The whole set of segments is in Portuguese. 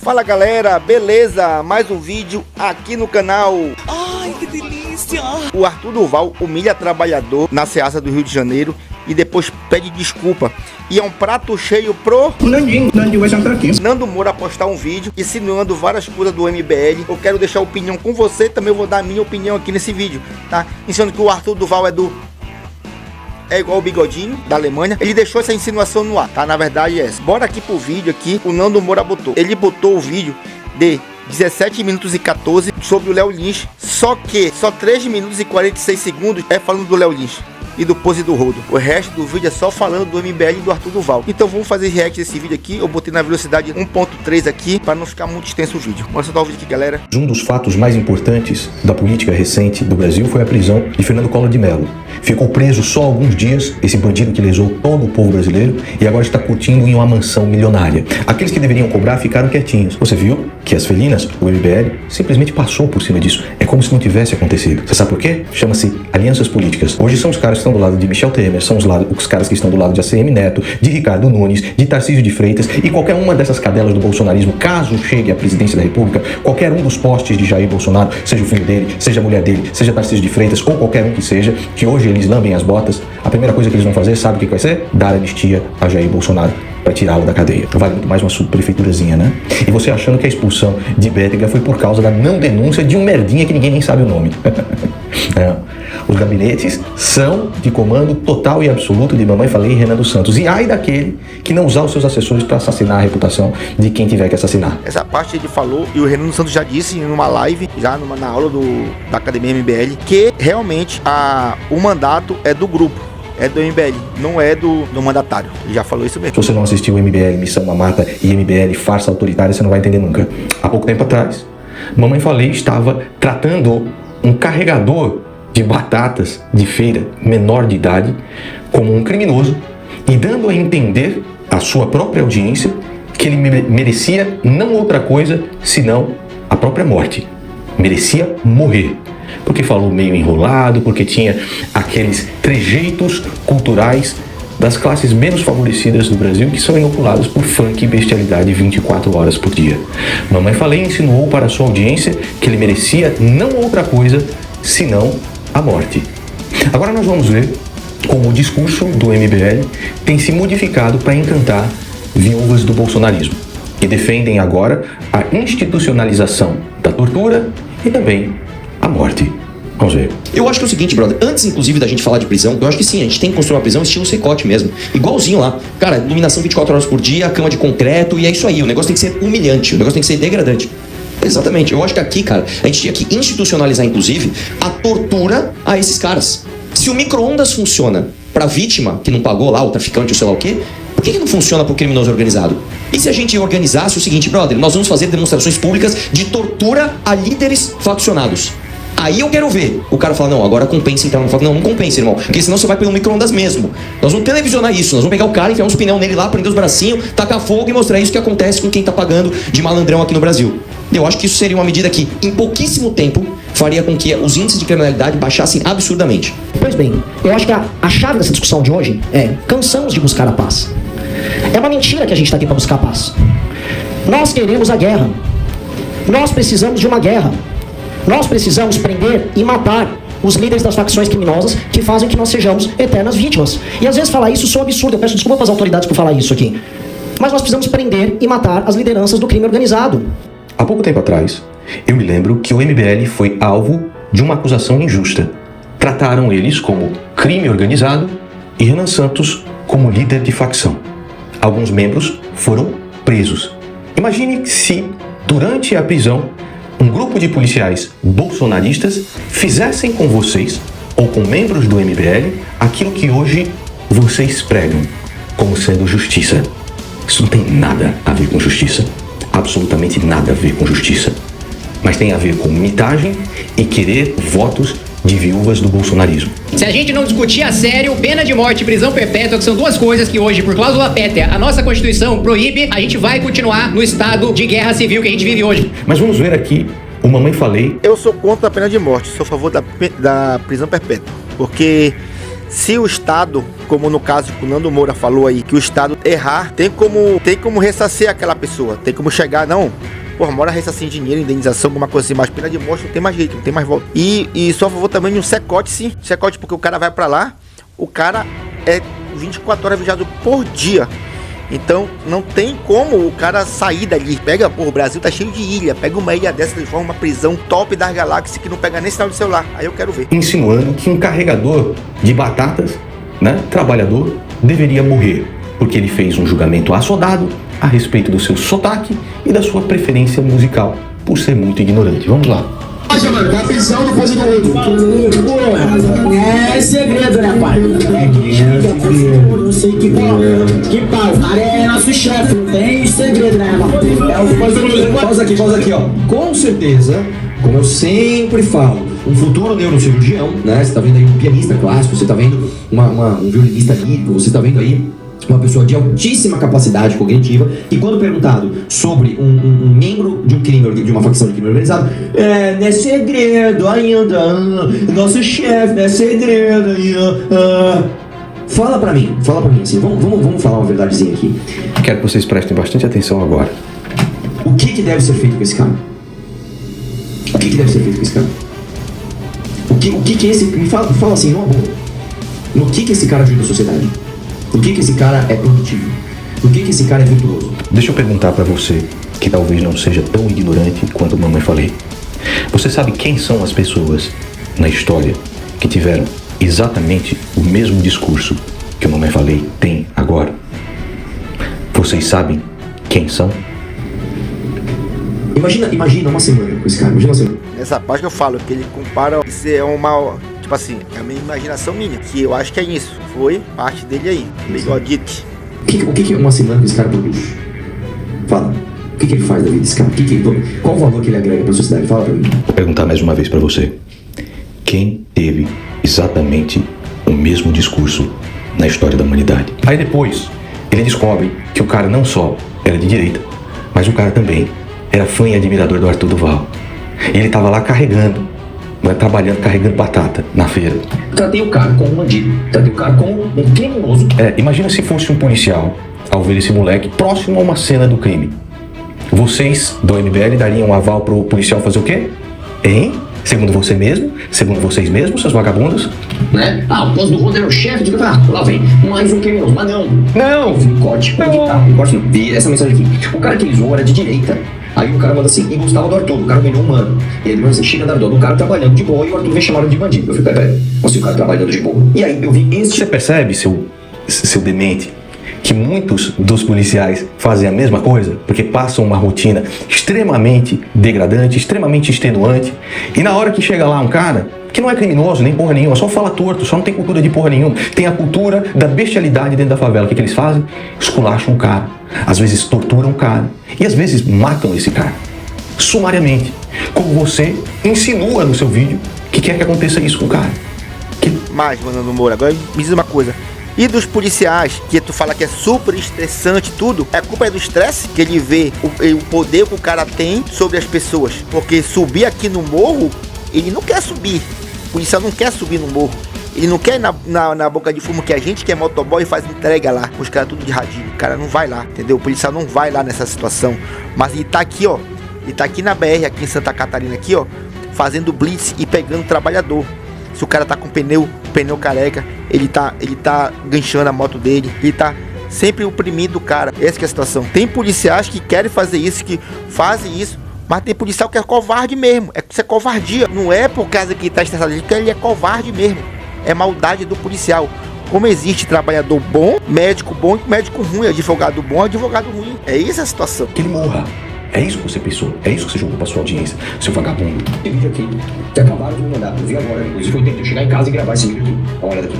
Fala galera, beleza? Mais um vídeo aqui no canal. Ai, que delícia! O Arthur Duval humilha trabalhador na Ceasa do Rio de Janeiro e depois pede desculpa. E é um prato cheio pro Nandinho vai sentar aqui. Nando Moura postar um vídeo insinuando várias coisas do MBL. Eu quero deixar a opinião com você, também eu vou dar a minha opinião aqui nesse vídeo, tá? Insinuando que o Arthur Duval é igual o Bigodinho, da Alemanha. Ele deixou essa insinuação no ar, tá? Na verdade é essa. Bora aqui pro vídeo aqui, o Nando Moura botou. Ele botou o vídeo de 17 minutos e 14 sobre o Léo Lins. Só que só 3 minutos e 46 segundos é falando do Léo Lins e do Pose do Rodo. O resto do vídeo é só falando do MBL e do Arthur Duval. Então vamos fazer react desse vídeo aqui. Eu botei na velocidade 1.3 aqui para não ficar muito extenso o vídeo. Vamos soltar o vídeo aqui, galera. Um dos fatos mais importantes da política recente do Brasil foi a prisão de Fernando Collor de Mello. Ficou preso só alguns dias, esse bandido que lesou todo o povo brasileiro, e agora está curtindo em uma mansão milionária. Aqueles que deveriam cobrar ficaram quietinhos. Você viu que as felinas, o MBL, simplesmente passou por cima disso. É como se não tivesse acontecido. Você sabe por quê? Chama-se alianças políticas. Hoje são os caras que estão do lado de Michel Temer, são os caras que estão do lado de ACM Neto, de Ricardo Nunes, de Tarcísio de Freitas, e qualquer uma dessas cadelas do bolsonarismo, caso chegue à presidência da República, qualquer um dos postes de Jair Bolsonaro, seja o filho dele, seja a mulher dele, seja Tarcísio de Freitas, ou qualquer um que seja, que hoje eles lambem as botas, a primeira coisa que eles vão fazer, sabe o que vai ser? Dar anistia a Jair Bolsonaro para tirá-lo da cadeia. Vale muito mais uma subprefeiturazinha, né? E você achando que a expulsão de Bétega foi por causa da não denúncia de um merdinha que ninguém nem sabe o nome. Os gabinetes são de comando total e absoluto de Mamãe Falei e Renan dos Santos. E ai daquele que não usar os seus assessores para assassinar a reputação de quem tiver que assassinar. Essa parte ele falou, e o Renan dos Santos já disse em uma live, já na aula da Academia MBL, que realmente o mandato é do grupo. É do MBL, não é do mandatário. Ele já falou isso mesmo. Se você não assistiu MBL Missão Mamata e MBL Farsa Autoritária, você não vai entender nunca. Há pouco tempo atrás, Mamãe Falei estava tratando um carregador de batatas de feira menor de idade como um criminoso e dando a entender à sua própria audiência que ele merecia não outra coisa senão a própria morte. Merecia morrer. Porque falou meio enrolado, porque tinha aqueles trejeitos culturais das classes menos favorecidas do Brasil que são inoculados por funk e bestialidade 24 horas por dia. Mamãe Falei insinuou para a sua audiência que ele merecia não outra coisa senão a morte. Agora nós vamos ver como o discurso do MBL tem se modificado para encantar viúvas do bolsonarismo, que defendem agora a institucionalização da tortura e também a morte. Vamos ver. Eu acho que é o seguinte, brother, antes inclusive da gente falar de prisão, eu acho que sim, a gente tem que construir uma prisão estilo Secote mesmo, igualzinho lá. Cara, iluminação 24 horas por dia, cama de concreto, e é isso aí, o negócio tem que ser humilhante, o negócio tem que ser degradante. Exatamente, eu acho que aqui, cara, a gente tinha que institucionalizar, inclusive, a tortura a esses caras. Se o micro-ondas funciona pra vítima, que não pagou lá, o traficante ou sei lá o quê, por que não funciona pro criminoso organizado? E se a gente organizasse o seguinte, brother, nós vamos fazer demonstrações públicas de tortura a líderes faccionados. Aí eu quero ver. O cara fala, não, agora compensa entrar no foco. Não, não compensa, irmão. Porque senão você vai pelo micro-ondas mesmo. Nós vamos televisionar isso. Nós vamos pegar o cara, enfiar uns pneus nele lá, prender os bracinhos, tacar fogo e mostrar isso que acontece com quem tá pagando de malandrão aqui no Brasil. Eu acho que isso seria uma medida que, em pouquíssimo tempo, faria com que os índices de criminalidade baixassem absurdamente. Pois bem, eu acho que a chave dessa discussão de hoje é: cansamos de buscar a paz. É uma mentira que a gente está aqui para buscar a paz. Nós queremos a guerra. Nós precisamos de uma guerra. Nós precisamos prender e matar os líderes das facções criminosas que fazem que nós sejamos eternas vítimas. E às vezes falar isso soa absurdo, eu peço desculpa para as autoridades por falar isso aqui. Mas nós precisamos prender e matar as lideranças do crime organizado. Há pouco tempo atrás, eu me lembro que o MBL foi alvo de uma acusação injusta. Trataram eles como crime organizado e Renan Santos como líder de facção. Alguns membros foram presos. Imagine se, durante a prisão, um grupo de policiais bolsonaristas fizessem com vocês, ou com membros do MBL, aquilo que hoje vocês pregam como sendo justiça. Isso não tem nada a ver com justiça. Absolutamente nada a ver com justiça. Mas tem a ver com mitagem e querer votos de viúvas do bolsonarismo. Se a gente não discutir a sério, pena de morte e prisão perpétua, que são duas coisas que hoje, por cláusula pétrea, a nossa Constituição proíbe, a gente vai continuar no estado de guerra civil que a gente vive hoje. Mas vamos ver aqui o Mamãe Falei. Eu sou contra a pena de morte, sou a favor da prisão perpétua. Porque Se o Estado, como no caso que o Nando Moura falou aí, que o Estado errar, tem como ressarcir aquela pessoa, tem como chegar, não, porra, mora ressarcir dinheiro, indenização, alguma coisa assim, mas pena de morte não tem mais jeito, não tem mais volta. E só a favor também de um secote, sim, secote, porque o cara vai pra lá, o cara é 24 horas vigiado por dia. Então não tem como o cara sair dali. Pega, porra, o Brasil tá cheio de ilha. Pega uma ilha dessa, transforma uma prisão top das galáxias que não pega nem sinal de celular. Aí eu quero ver. Insinuando que um carregador de batatas, né, trabalhador, deveria morrer, porque ele fez um julgamento assodado a respeito do seu sotaque e da sua preferência musical, por ser muito ignorante. Vamos lá. Poxa, mano, tá pensando depois do outro. É segredo, né, pai? Eu sei que pau. O cara é nosso chefe, não tem segredo, né, mano? Pausa aqui, ó. Com certeza, como eu sempre falo, um futuro neurocirurgião, né? Você tá vendo aí um pianista clássico, você tá vendo um violinista lírico, você tá vendo aí uma pessoa de altíssima capacidade cognitiva, e quando perguntado sobre um membro de um crime, de uma facção de crime organizado, não é segredo ainda, nosso chefe, não é segredo ainda. Fala pra mim assim, vamos falar uma verdadezinha aqui. Quero que vocês prestem bastante atenção agora. O que deve ser feito com esse cara? O que deve ser feito com esse cara? O que esse... Me fala assim, numa boa. No que esse cara ajuda a sociedade? Por que esse cara é produtivo? Por que esse cara é virtuoso? Deixa eu perguntar pra você, que talvez não seja tão ignorante quanto a mamãe falei. Você sabe quem são as pessoas na história que tiveram exatamente o mesmo discurso que a mamãe falei tem agora? Vocês sabem quem são? Imagina uma semana com esse cara, imagina uma semana. Nessa parte que eu falo, que ele compara, isso é uma... Tipo assim, é a minha imaginação minha, que eu acho que é isso. Foi parte dele aí, bigodite. O que é uma semana que esse cara produz? Fala. O que ele faz da vida desse cara? Qual o valor que ele agrega pra sociedade? Fala pra mim. Vou perguntar mais uma vez pra você. Quem teve exatamente o mesmo discurso na história da humanidade? Aí depois, ele descobre que o cara não só era de direita, mas o cara também era fã e admirador do Arthur Duval. E ele tava lá trabalhando, carregando batata na feira. Tratei o cara como um bandido, tratei o cara como um criminoso. Imagina se fosse um policial ao ver esse moleque próximo a uma cena do crime. Vocês do MBL dariam um aval pro policial fazer o quê? Hein? Segundo você mesmo? Segundo vocês mesmos, seus vagabundos? Né? O posto do Rodo era o chefe, lá vem, mais um criminoso. Mas não, corte, vi essa mensagem aqui. O cara que ele zoou era de direita. Aí o cara manda assim, e gostava do Arthur, o cara ganhou um ano. E ele manda assim, chega da dó do cara trabalhando de boa e o Arthur vem chamar de bandido. Eu falei, peraí, assim o cara trabalhando de boa. E aí eu vi esse... Você percebe, seu demente, que muitos dos policiais fazem a mesma coisa? Porque passam uma rotina extremamente degradante, extremamente extenuante. E na hora que chega lá um cara que não é criminoso, nem porra nenhuma, só fala torto, só não tem cultura de porra nenhuma, tem a cultura da bestialidade dentro da favela. O que eles fazem? Esculacham o cara. Às vezes torturam o cara. E às vezes matam esse cara. Sumariamente. Como você insinua no seu vídeo que quer que aconteça isso com o cara. Mas, Nando Moura, agora me diz uma coisa. E dos policiais, que tu fala que é super estressante tudo, é culpa do estresse que ele vê o poder que o cara tem sobre as pessoas. Porque subir aqui no morro, ele não quer subir. O policial não quer subir no morro. Ele não quer ir na boca de fumo, que a gente que é motoboy faz entrega lá. Os caras tudo de radinho. O cara não vai lá, entendeu? O policial não vai lá nessa situação. Mas ele tá aqui, ó. Ele tá aqui na BR, aqui em Santa Catarina, aqui, ó. Fazendo blitz e pegando o trabalhador. Se o cara tá com pneu careca, ele tá ganchando a moto dele. Ele tá sempre oprimindo o cara. Essa que é a situação. Tem policiais que querem fazer isso, que fazem isso. Mas tem policial que é covarde mesmo. Isso é covardia. Não é por causa que tá estressado, porque ele é covarde mesmo. É maldade do policial. Como existe trabalhador bom, médico bom e médico ruim, advogado bom, advogado ruim. É isso a situação. Que ele morra. É isso que você pensou? É isso que você jogou pra sua audiência, seu vagabundo? Esse vídeo aqui, que acabaram de me mandar, eu vi agora, inclusive eu tentei chegar em casa e gravar esse vídeo aqui. Olha daqui.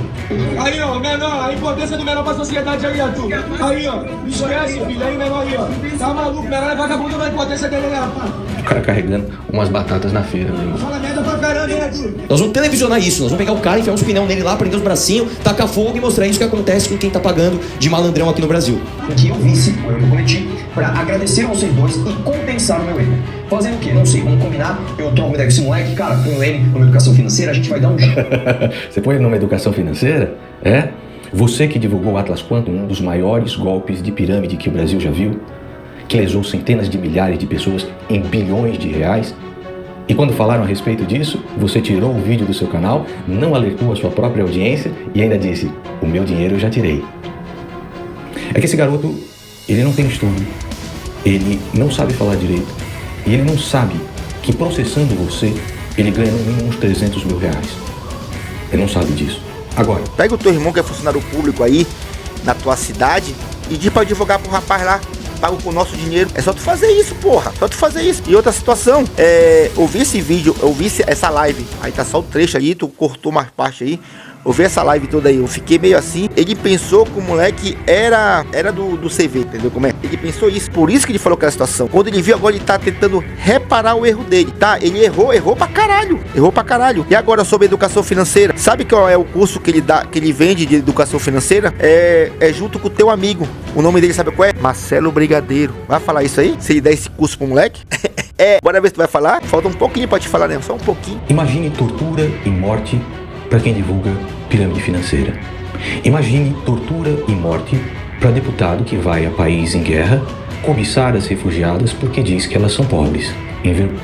Aí, ó, menor, a importância do menor pra sociedade aí, Arthur. Aí, ó, esquece, filho, aí, menor aí, ó. Tá maluco, menor é vagabundo da importância dele, né, rapaz? O cara carregando umas batatas na feira, meu irmão. Fala merda pra caramba, hein, Nós vamos televisionar isso, nós vamos pegar o cara, enfiar uns pneus nele lá, prender os bracinhos, tacar fogo e mostrar isso que acontece com quem tá pagando de malandrão aqui no Brasil. Que eu visse o erro que eu cometi pra agradecer aos servidores e compensar o meu erro. Fazendo o quê? Não sei, vamos combinar, eu troco uma ideia com esse moleque, cara, ponho ele numa educação financeira, a gente vai dar um jeito. Você põe numa educação financeira? É? Você que divulgou o Atlas Quantum, um dos maiores golpes de pirâmide que o Brasil já viu, que lesou centenas de milhares de pessoas em bilhões de reais. E quando falaram a respeito disso, você tirou o vídeo do seu canal, não alertou a sua própria audiência e ainda disse, o meu dinheiro eu já tirei. É que esse garoto, ele não tem estudo, ele não sabe falar direito e ele não sabe que processando você, ele ganha no mínimo uns 300 mil reais. Ele não sabe disso. Agora, pega o teu irmão que é funcionário público aí, na tua cidade, e diz pra divulgar pro rapaz lá, pago com o nosso dinheiro. É só tu fazer isso, porra. Só tu fazer isso. E outra situação, eu vi esse vídeo, eu vi essa live, aí tá só o trecho aí, tu cortou mais parte aí. Eu vi essa live toda aí, eu fiquei meio assim. Ele pensou que o moleque era do CV, entendeu como é? Ele pensou isso, por isso que ele falou aquela situação. Quando ele viu, agora ele tá tentando reparar o erro dele, tá? Ele errou pra caralho. E agora sobre educação financeira, sabe qual é o curso que ele dá, que ele vende de educação financeira? É junto com o teu amigo. O nome dele sabe qual é? Marcelo Brigadeiro. Vai falar isso aí? Se ele der esse curso pro moleque? Bora ver se tu vai falar. Falta um pouquinho pra te falar, né? Só um pouquinho. imagine tortura e morte para quem divulga pirâmide financeira. Imagine tortura e morte para deputado que vai a país em guerra cobiçar as refugiadas porque diz que elas são pobres.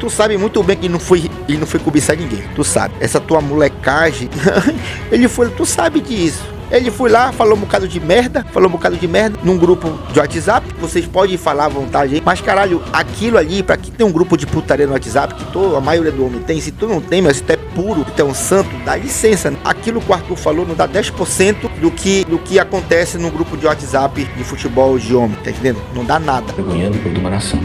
Tu sabe muito bem que ele não foi cobiçar ninguém. Tu sabe. Essa tua molecagem, tu sabe disso. Ele foi lá, falou um bocado de merda num grupo de WhatsApp. Vocês podem falar à vontade aí, mas caralho, aquilo ali, pra que tem um grupo de putaria no WhatsApp, que a maioria do homem tem, se tu não tem, mas se tu é puro, tu é um santo, dá licença. Aquilo que o Arthur falou não dá 10% do que acontece no grupo de WhatsApp de futebol de homem, tá entendendo? Não dá nada. Vergonhando por uma nação.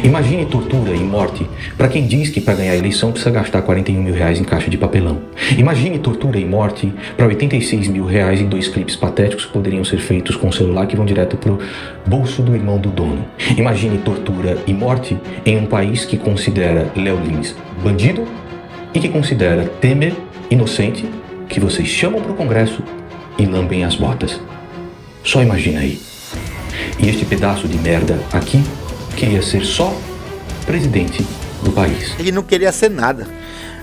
Imagine tortura e morte para quem diz que para ganhar a eleição precisa gastar 41 mil reais em caixa de papelão. Imagine tortura e morte para 86 mil reais em 2 clipes patéticos que poderiam ser feitos com um celular que vão direto pro bolso do irmão do dono. Imagine tortura e morte em um país que considera Léo Lins bandido e que considera Temer inocente, que vocês chamam pro Congresso e lambem as botas. Só imagina aí. E este pedaço de merda aqui queria ser só presidente do país. Ele não queria ser nada.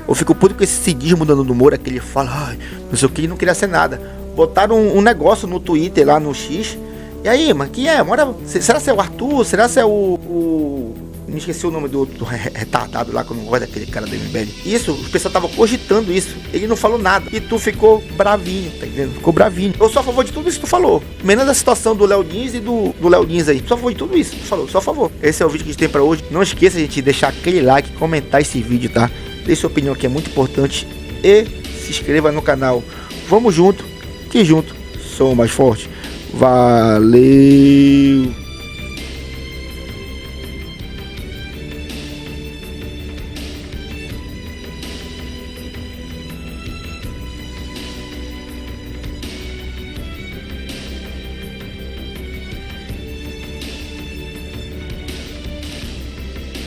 Eu fico puto com esse cidismo dando do Moura, que ele fala, não sei o que, ele não queria ser nada. Botaram um negócio no Twitter, lá no X. E aí, mano, quem é? Será que é o Arthur? Será que é o... Me esqueci o nome do retardado lá, que eu não gosto daquele cara do MBL. Isso, o pessoal tava cogitando isso. Ele não falou nada. E tu ficou bravinho, tá entendendo? Ficou bravinho. Eu sou a favor de tudo isso que tu falou. Menos da situação do Léo Lins e do Léo Lins aí. Sou a favor de tudo isso que tu falou. Sou a favor. Esse é o vídeo que a gente tem pra hoje. Não esqueça, gente, de deixar aquele like, comentar esse vídeo, tá? Deixe sua opinião, que é muito importante. E se inscreva no canal. Vamos junto, que junto somos mais fortes. Valeu!